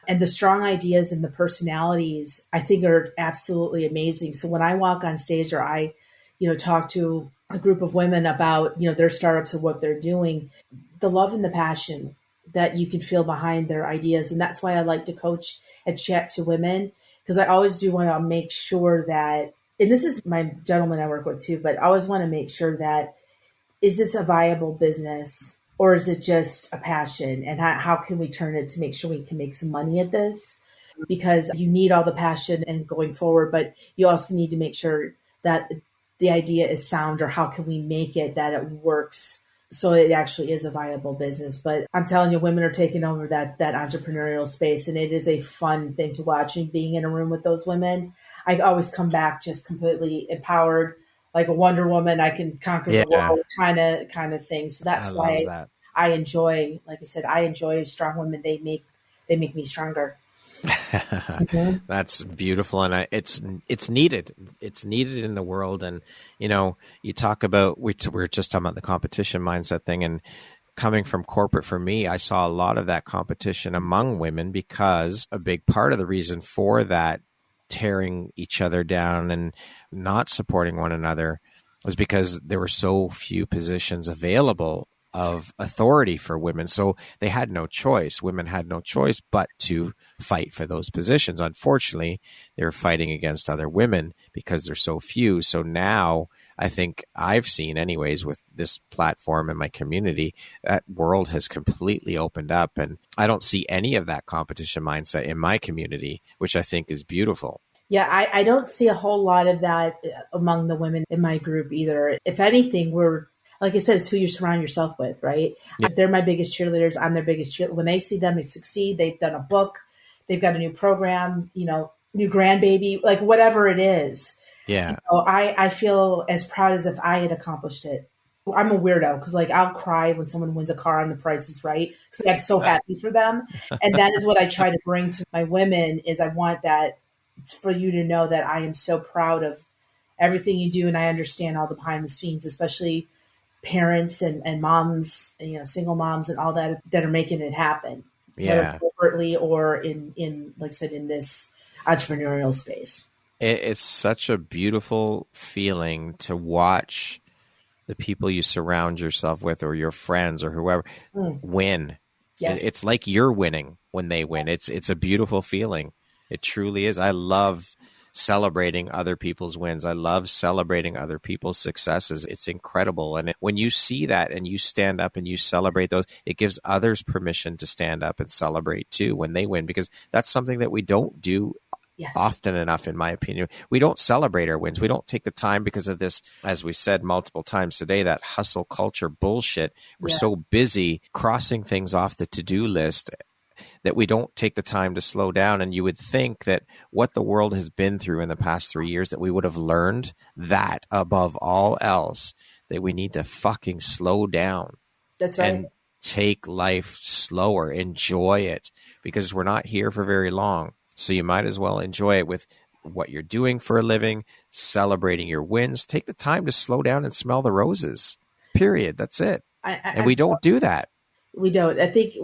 And the strong ideas and the personalities, I think, are absolutely amazing. So when I walk on stage or I, talk to a group of women about, their startups or what they're doing, the love and the passion that you can feel behind their ideas. And that's why I like to coach and chat to women, because I always do want to make sure that, and this is my gentleman I work with too, but I always want to make sure that, is this a viable business or is it just a passion? And how can we turn it to make sure we can make some money at this? Because you need all the passion and going forward, but you also need to make sure that the idea is sound, or how can we make it that it works so it actually is a viable business. But I'm telling you, women are taking over that entrepreneurial space, and it is a fun thing to watch. And being in a room with those women, I always come back just completely empowered, like a Wonder Woman. I can conquer the world kind of thing. So that's why I enjoy, like I said, I enjoy strong women. They make me stronger. Mm-hmm. That's beautiful, and it's needed. It's needed in the world. And you talk about we were just talking about the competition mindset thing, and coming from corporate, for me, I saw a lot of that competition among women, because a big part of the reason for that tearing each other down and not supporting one another was because there were so few positions available of authority for women. So they had no choice. Women had no choice but to fight for those positions. Unfortunately, they were fighting against other women because there's so few. So now I think I've seen, anyways, with this platform and my community, that world has completely opened up. And I don't see any of that competition mindset in my community, which I think is beautiful. Yeah, I don't see a whole lot of that among the women in my group either. If anything, like I said, it's who you surround yourself with, right? Yeah. They're my biggest cheerleaders. I'm their biggest cheerleader. When they see them succeed, they've done a book, they've got a new program, new grandbaby, like whatever it is. Yeah. I feel as proud as if I had accomplished it. I'm a weirdo because I'll cry when someone wins a car on The Price is Right, because I'm so happy for them. And that is what I try to bring to my women, is I want that for you to know that I am so proud of everything you do. And I understand all the behind the scenes, especially parents and moms, single moms and all that are making it happen. Yeah. Corporately or in, like I said, in this entrepreneurial space. It's such a beautiful feeling to watch the people you surround yourself with, or your friends or whoever, win. Yes. It's like you're winning when they win. It's a beautiful feeling. It truly is. I love celebrating other people's wins. I love celebrating other people's successes. It's incredible. And when you see that and you stand up and you celebrate those, it gives others permission to stand up and celebrate too when they win, because that's something that we don't do often enough, in my opinion. We don't celebrate our wins. We don't take the time because of this, as we said multiple times today, that hustle culture bullshit. We're so busy crossing things off the to-do list that we don't take the time to slow down. And you would think that what the world has been through in the past 3 years, that we would have learned that above all else, that we need to fucking slow down. That's right. And take life slower, enjoy it, because we're not here for very long. So you might as well enjoy it with what you're doing for a living, celebrating your wins. Take the time to slow down and smell the roses, period. That's it. And we don't do that. We don't. I think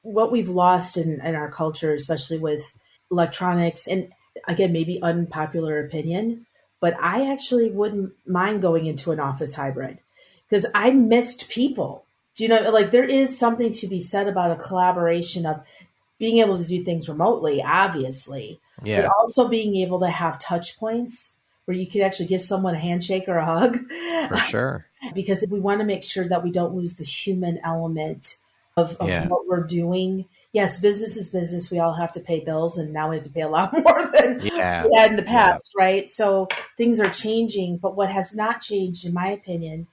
what we've lost in our culture, especially with electronics, and again, maybe unpopular opinion, but I actually wouldn't mind going into an office hybrid because I missed people. Do you know, like there is something to be said about a collaboration of being able to do things remotely, obviously, but also being able to have touch points where you could actually give someone a handshake or a hug. For sure. Because we want to make sure that we don't lose the human element of what we're doing. Yes, business is business. We all have to pay bills, and now we have to pay a lot more than we had in the past, right? So things are changing, but what has not changed, in my opinion,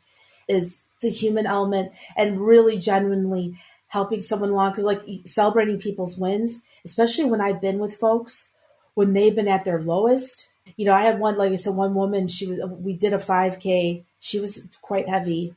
is the human element and really genuinely helping someone along. Because like celebrating people's wins, especially when I've been with folks, when they've been at their lowest. You know, I had one, like I said, one woman, we did a 5K. She was quite heavy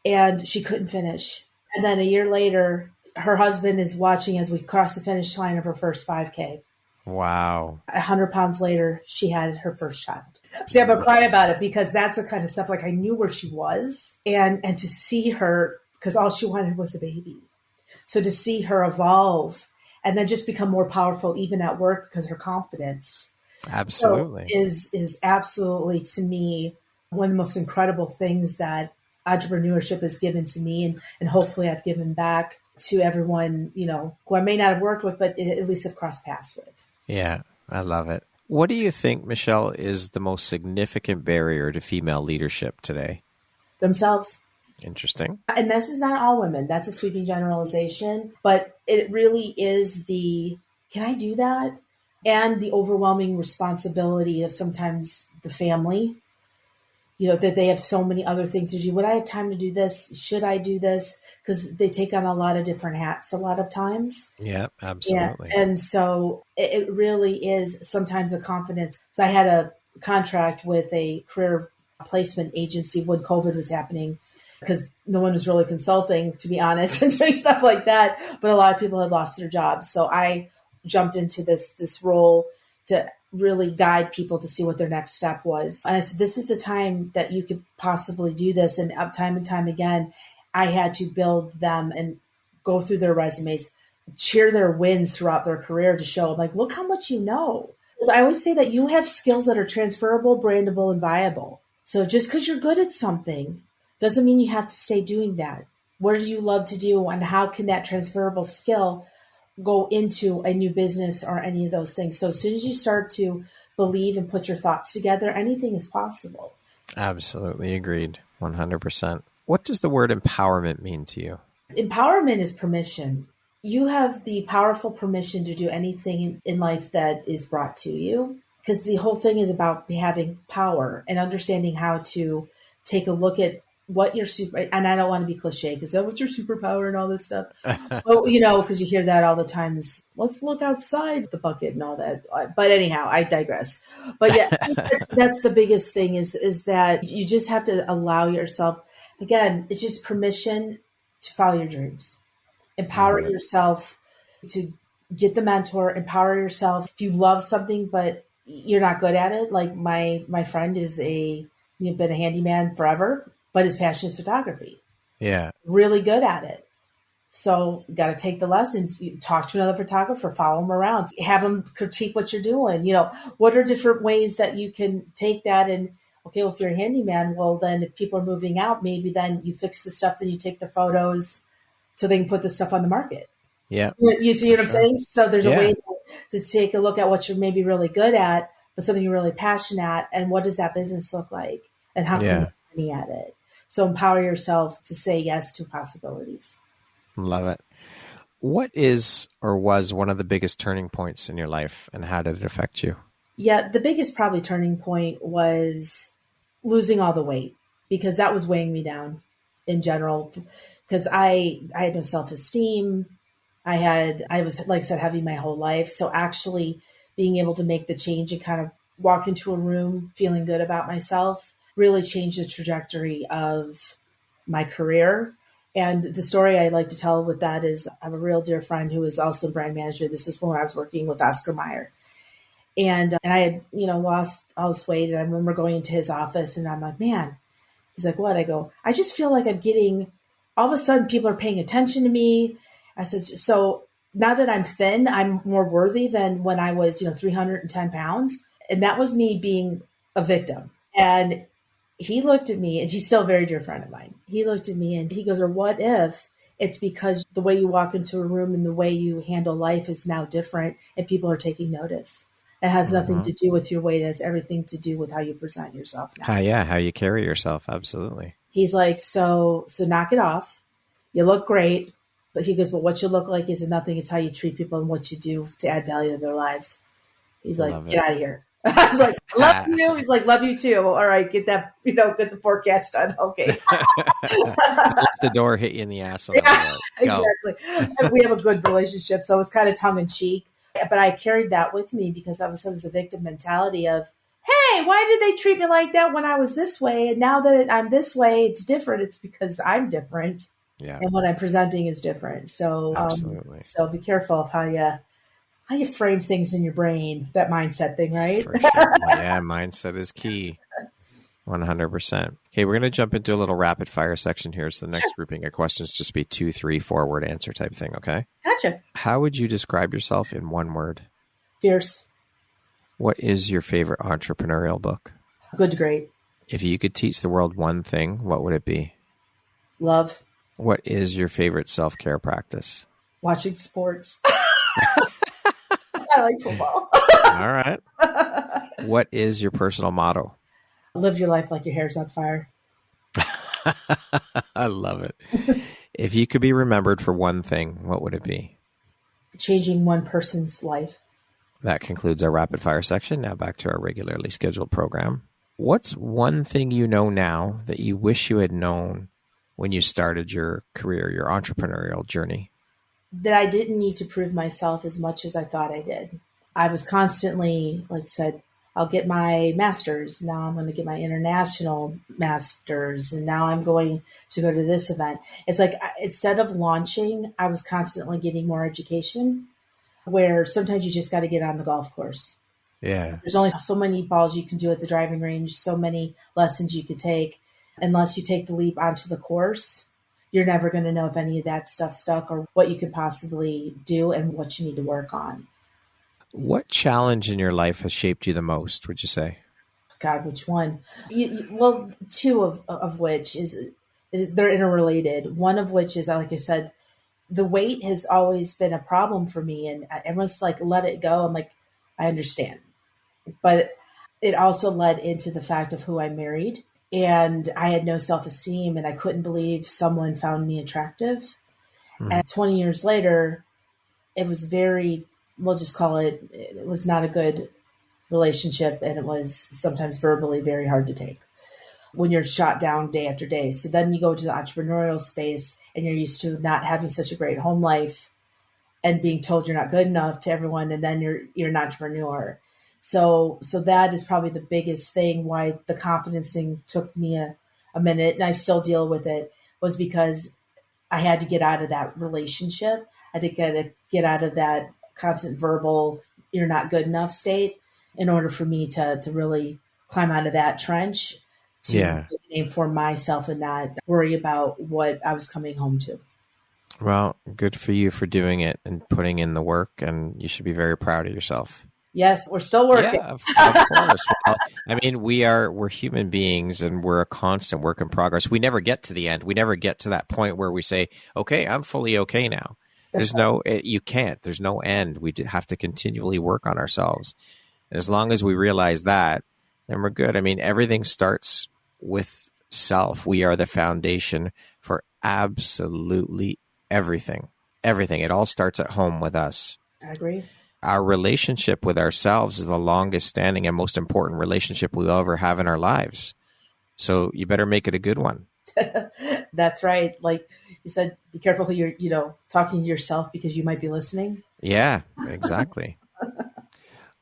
and she couldn't finish. And then a year later, her husband is watching as we cross the finish line of her first 5K. Wow. 100 pounds later, she had her first child. See, I'm going to cry about it because that's the kind of stuff, like I knew where she was and to see her, because all she wanted was a baby. So to see her evolve and then just become more powerful, even at work, because her confidence absolutely is absolutely, to me, one of the most incredible things that entrepreneurship has given to me, and hopefully I've given back to everyone, you know, who I may not have worked with, but at least have crossed paths with. Yeah, I love it. What do you think, Michele, is the most significant barrier to female leadership today? Themselves. Interesting. And this is not all women. That's a sweeping generalization, but it really is can I do that? And the overwhelming responsibility of sometimes the family, you know, that they have so many other things to do. Would I have time to do this? Should I do this? Because they take on a lot of different hats a lot of times. Yeah, absolutely. Yeah. And so it really is sometimes a confidence. So I had a contract with a career placement agency when COVID was happening, because no one was really consulting, to be honest, and doing stuff like that. But a lot of people had lost their jobs. So I jumped into this role to really guide people to see what their next step was. And I said, this is the time that you could possibly do this. And time and time again, I had to build them and go through their resumes, cheer their wins throughout their career to show them, like, look how much you know. Because I always say that you have skills that are transferable, brandable, and viable. So just because you're good at something doesn't mean you have to stay doing that. What do you love to do, and how can that transferable skill go into a new business or any of those things? So as soon as you start to believe and put your thoughts together, anything is possible. Absolutely agreed. 100%. What does the word empowerment mean to you? Empowerment is permission. You have the powerful permission to do anything in life that is brought to you, because the whole thing is about having power and understanding how to take a look at what your and I don't want to be cliche because what's your superpower and all this stuff. But, you know, because you hear that all the time is, let's look outside the bucket and all that. But anyhow, I digress. But yeah, that's the biggest thing is that you just have to allow yourself, again, it's just permission to follow your dreams. Empower yourself to get the mentor, empower yourself. If you love something, but you're not good at it, like my friend is been a handyman forever, but his passion is photography. Yeah. Really good at it. So you got to take the lessons, talk to another photographer, follow him around, have him critique what you're doing. You know, what are different ways that you can take that and, okay, well, if you're a handyman, well, then if people are moving out, maybe then you fix the stuff, then you take the photos so they can put the stuff on the market. Yeah. You see what I'm saying? So there's a way to take a look at what you're maybe really good at, but something you're really passionate at, and what does that business look like? And how can you make money at it? So empower yourself to say yes to possibilities. Love it. What is or was one of the biggest turning points in your life, and how did it affect you? Yeah, the biggest probably turning point was losing all the weight, because that was weighing me down in general, because I had no self-esteem. I was, like I said, heavy my whole life. So actually being able to make the change and kind of walk into a room feeling good about myself really changed the trajectory of my career. And the story I like to tell with that is I have a real dear friend who is also a brand manager. This is when I was working with Oscar Mayer. And I had, lost all this weight. And I remember going into his office and I'm like, man, he's like, what? I go, I just feel like I'm getting, all of a sudden people are paying attention to me. I said, so now that I'm thin, I'm more worthy than when I was, 310 pounds. And that was me being a victim. And he looked at me, and he's still a very dear friend of mine. He looked at me and he goes, or what if it's because the way you walk into a room and the way you handle life is now different and people are taking notice? It has nothing to do with your weight. It has everything to do with how you present yourself now. How you carry yourself. Absolutely. He's like, so knock it off. You look great. But he goes, but what you look like is nothing. It's how you treat people and what you do to add value to their lives. He's like, get out of here. I was like, love you. He's like, love you too. All right, get that, get the forecast done. Okay. Let the door hit you in the ass. Yeah, exactly. And we have a good relationship. So it's kind of tongue in cheek. But I carried that with me because I was a victim mentality of, hey, why did they treat me like that when I was this way? And now that I'm this way, it's different. It's because I'm different. Yeah. And what I'm presenting is different. So, so be careful of how you frame things in your brain, that mindset thing, right? For sure. Yeah, mindset is key. 100%. Okay, we're going to jump into a little rapid fire section here. So the next grouping of questions just be 2, 3, 4 word answer type thing, okay? Gotcha. How would you describe yourself in one word? Fierce. What is your favorite entrepreneurial book? Good to Great. If you could teach the world one thing, what would it be? Love. What is your favorite self-care practice? Watching sports. I like football. All right. What is your personal motto? Live your life like your hair's on fire. I love it. If you could be remembered for one thing, what would it be? Changing one person's life. That concludes our rapid fire section. Now back to our regularly scheduled program. What's one thing you know now that you wish you had known when you started your career, your entrepreneurial journey? That I didn't need to prove myself as much as I thought I did. I was constantly, like I said, I'll get my master's. Now I'm going to get my international master's. And now I'm going to go to this event. It's like, instead of launching, I was constantly getting more education, where sometimes you just got to get on the golf course. Yeah. There's only so many balls you can do at the driving range, so many lessons you could take. Unless you take the leap onto the course, you're never going to know if any of that stuff stuck or what you could possibly do and what you need to work on. What challenge in your life has shaped you the most, would you say? God, which one? Well, two of which they're interrelated. One of which is, like I said, the weight has always been a problem for me. And everyone's like, let it go. I'm like, I understand. But it also led into the fact of who I married. And I had no self-esteem and I couldn't believe someone found me attractive. And 20 years later, it was we'll just call it was not a good relationship. And it was sometimes verbally very hard to take when you're shot down day after day. So then you go to the entrepreneurial space and you're used to not having such a great home life and being told you're not good enough to everyone. And then you're an entrepreneur. So that is probably the biggest thing why the confidence thing took me a minute, and I still deal with it, was because I had to get out of that relationship. I had to get out of that constant verbal, you're not good enough state in order for me to really climb out of that trench to aim for myself and not worry about what I was coming home to. Well, good for you for doing it and putting in the work, and you should be very proud of yourself. Yes, we're still working. Yeah, of course. Well, I mean, we're human beings and we're a constant work in progress. We never get to the end. We never get to that point where we say, okay, I'm fully okay now. You can't. There's no end. We have to continually work on ourselves. And as long as we realize that, then we're good. I mean, everything starts with self. We are the foundation for absolutely everything. Everything. It all starts at home with us. I agree. Our relationship with ourselves is the longest standing and most important relationship we'll ever have in our lives. So you better make it a good one. That's right. Like You said, be careful who you're, talking to yourself because you might be listening. Yeah, exactly.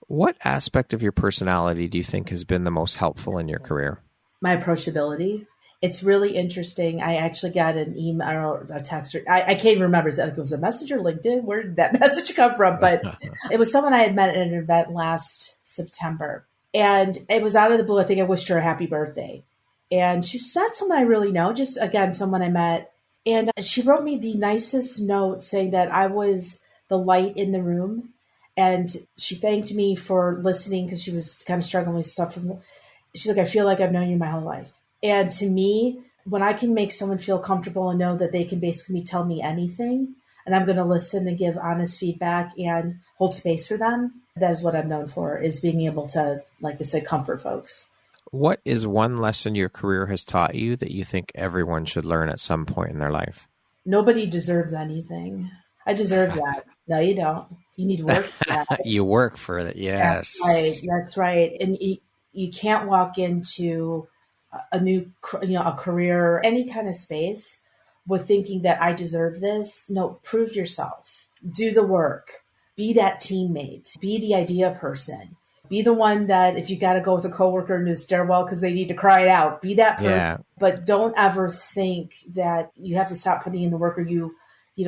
What aspect of your personality do you think has been the most helpful in your career? My approachability. It's really interesting. I actually got an email or a text. I can't even remember. It was a message or LinkedIn. Where did that message come from? But it was someone I had met at an event last September. And it was out of the blue. I think I wished her a happy birthday. And she's not someone I really know, just, again, someone I met. And she wrote me the nicest note saying that I was the light in the room. And she thanked me for listening because she was kind of struggling with stuff. She's like, I feel like I've known you my whole life. And to me, when I can make someone feel comfortable and know that they can basically tell me anything, and I'm going to listen and give honest feedback and hold space for them, that is what I'm known for, is being able to, like I said, comfort folks. What is one lesson your career has taught you that you think everyone should learn at some point in their life? Nobody deserves anything. I deserve that. No, you don't. You need to work for that. You work for it. Yes. That's right. And you can't walk into a new, a career, any kind of space with thinking that I deserve this. No, prove yourself. Do the work. Be that teammate. Be the idea person. Be the one that if you got to go with a coworker into the stairwell because they need to cry it out, be that person. Yeah. But don't ever think that you have to stop putting in the work or you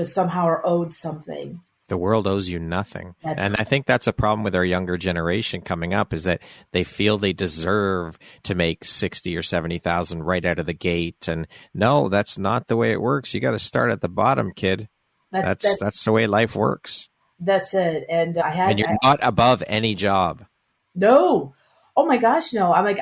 somehow are owed something. The world owes you nothing. And I think that's a problem with our younger generation coming up, is that they feel they deserve to make 60 or 70,000 right out of the gate. And no, that's not the way it works. You got to start at the bottom, kid. That's the way life works. That's it. And you're not above any job. No. Oh my gosh, no. I'm like,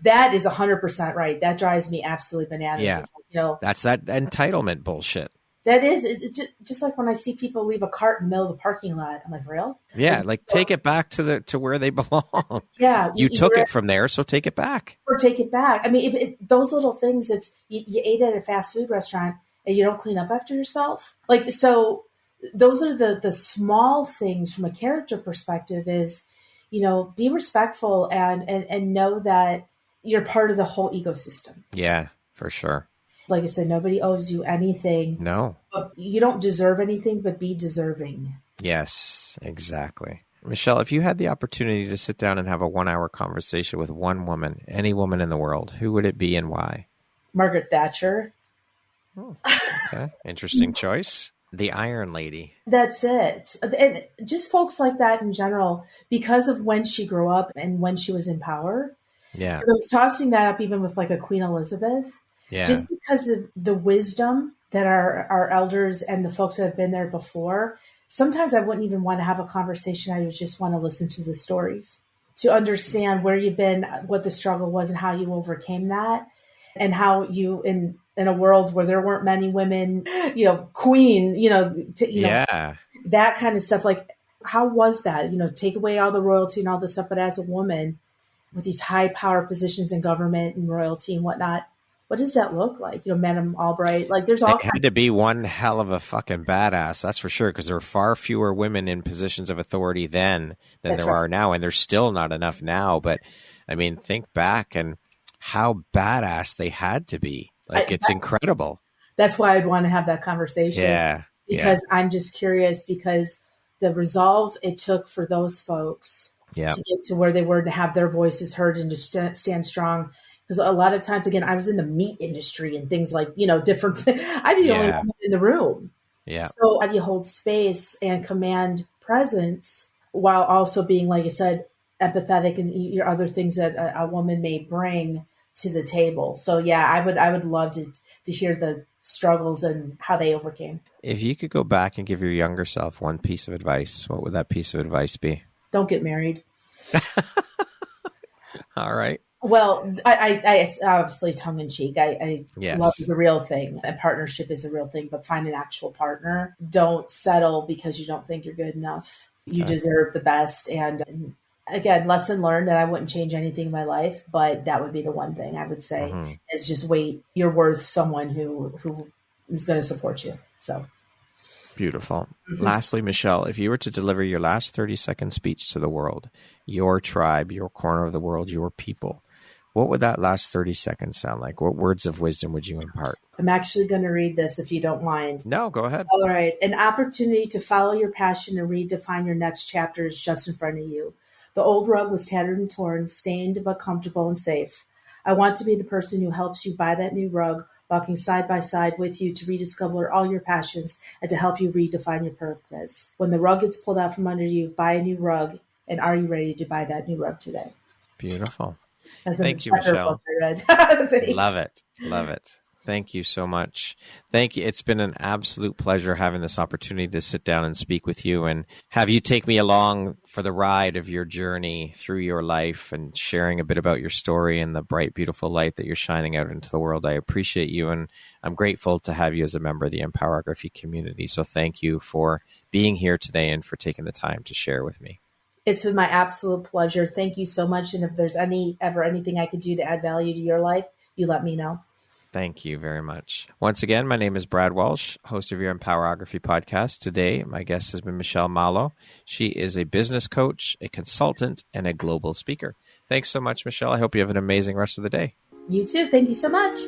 that is 100% right. That drives me absolutely bananas. Yeah. Like, that's that entitlement bullshit. That is, it's just like when I see people leave a cart in the middle of the parking lot. I'm like, real? Yeah, like take it back to where they belong. Yeah. You took it from there, so take it back. Or take it back. I mean, those little things, you ate at a fast food restaurant and you don't clean up after yourself. Like, so those are the small things from a character perspective is, be respectful and know that you're part of the whole ecosystem. Yeah, for sure. Like I said, nobody owes you anything. No. You don't deserve anything, but be deserving. Yes, exactly. Michele, if you had the opportunity to sit down and have a 1-hour conversation with one woman, any woman in the world, who would it be and why? Margaret Thatcher. Oh, okay. Interesting choice. The Iron Lady. That's it. And just folks like that in general, because of when she grew up and when she was in power. Yeah. I was tossing that up even with like a Queen Elizabeth. Yeah. Just because of the wisdom that our elders and the folks that have been there before, sometimes I wouldn't even want to have a conversation. I would just want to listen to the stories to understand where you've been, what the struggle was and how you overcame that, and how you, in a world where there weren't many women, queen, yeah, that kind of stuff. Like, how was that? Take away all the royalty and all this stuff, but as a woman with these high power positions in government and royalty and whatnot, what does that look like? Madam Albright, like there's all had to be one hell of a fucking badass. That's for sure. Because there are far fewer women in positions of authority then than there are now. And there's still not enough now. But I mean, think back and how badass they had to be. Like, it's incredible. That's why I'd want to have that conversation. Yeah. Because I'm just curious because the resolve it took for those folks to get to where they were, to have their voices heard and to stand strong. Because a lot of times, again, I was in the meat industry and things like, different things. I'd be the only woman in the room. Yeah. So how do you hold space and command presence while also being, like I said, empathetic and your other things that a woman may bring to the table? So yeah, I would love to hear the struggles and how they overcame. If you could go back and give your younger self one piece of advice, what would that piece of advice be? Don't get married. All right. Well, I obviously tongue in cheek. Yes. Love is a real thing and partnership is a real thing, but find an actual partner. Don't settle because you don't think you're good enough. You deserve the best. And again, lesson learned, and I wouldn't change anything in my life, but that would be the one thing I would say is just wait. You're worth someone who is going to support you. So beautiful. Lastly, Michele, if you were to deliver your last 30-second speech to the world, your tribe, your corner of the world, your people, what would that last 30 seconds sound like? What words of wisdom would you impart? I'm actually going to read this if you don't mind. No, go ahead. All right. An opportunity to follow your passion and redefine your next chapter is just in front of you. The old rug was tattered and torn, stained but comfortable and safe. I want to be the person who helps you buy that new rug, walking side by side with you to rediscover all your passions and to help you redefine your purpose. When the rug gets pulled out from under you, buy a new rug. And are you ready to buy that new rug today? Beautiful. Thank you, Michele. Love it. Love it. Thank you so much. Thank you. It's been an absolute pleasure having this opportunity to sit down and speak with you and have you take me along for the ride of your journey through your life and sharing a bit about your story and the bright, beautiful light that you're shining out into the world. I appreciate you, and I'm grateful to have you as a member of the Empowerography community. So thank you for being here today and for taking the time to share with me. It's been my absolute pleasure. Thank you so much. And if there's ever anything I could do to add value to your life, you let me know. Thank you very much. Once again, my name is Brad Walsh, host of your Empowerography podcast. Today, my guest has been Michele Malo. She is a business coach, a consultant, and a global speaker. Thanks so much, Michele. I hope you have an amazing rest of the day. You too. Thank you so much.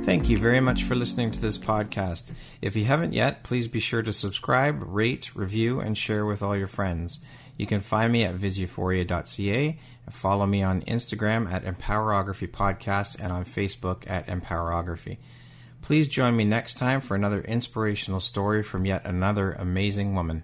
Thank you very much for listening to this podcast. If you haven't yet, please be sure to subscribe, rate, review, and share with all your friends. You can find me at visuphoria.ca and follow me on Instagram at Empowerography Podcast and on Facebook at Empowerography. Please join me next time for another inspirational story from yet another amazing woman.